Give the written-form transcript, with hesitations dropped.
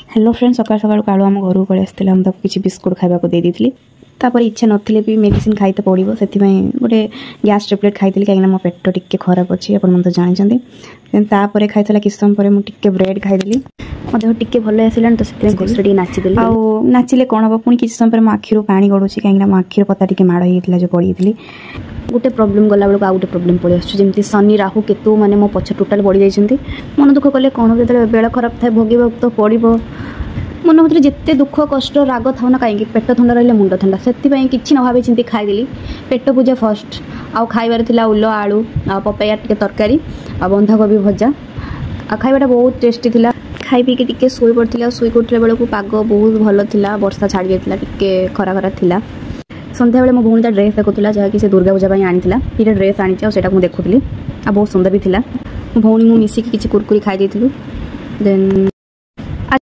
hello friends सकाल सकाल कालू आम घर पड़े आसला किसी बिस्कुट खावा को दे दी तापर इच्छा नथिले भी मेडिसिन खाई तो पड़ो से गोटे गैस टैबलेट खाई कहीं मो पेट टिके खराब अच्छी आप जानते खाई किस समय पर मुझे ब्रेड खाईदेली मो देह टिके भल आसला तो से नाचिदेली नाचिले कौन हम पुणी किसी समय पर मो आखिर पानी गड़ुची कहीं मो आखिर पता टे माड़ होता जो पड़ी गोटे प्रोब्लेम गला बेलू आ गोटे प्रोब्लेम पड़े आसमी शनि राहु केतु मैंने मो पछ टोटाल बढ़ी जाती मन दुख कले कौन जो बेल खराब थाए भोग तो पड़ो मन भर जिते दुख कष्ट राग था ना कहीं पेट थंडा रही मुंड थंडा से किसी न भाई चिंती खाईदेली पेट पूजा फर्स्ट आउ खाइबार थिला उल आलू आ पपाया टिके तरकारी आ बंधाकोबी भजा आ खाइबाटा बहुत टेस्टी थिला खाई पी के शोई पड़ता शोई उठला बेलू पाग बहुत भल था वर्षा छाड़ी जाता टिके खरा खरा थिला सन्ध्या बेले मो भौणी ड्रेस देखुला जहाँकि से दुर्गा पूजा आनी ये ड्रेस आनी देखुली आ बहुत सुंदर भी थिला भौणी मु मिसिकी किसी कुरकुरी खाई देलु देन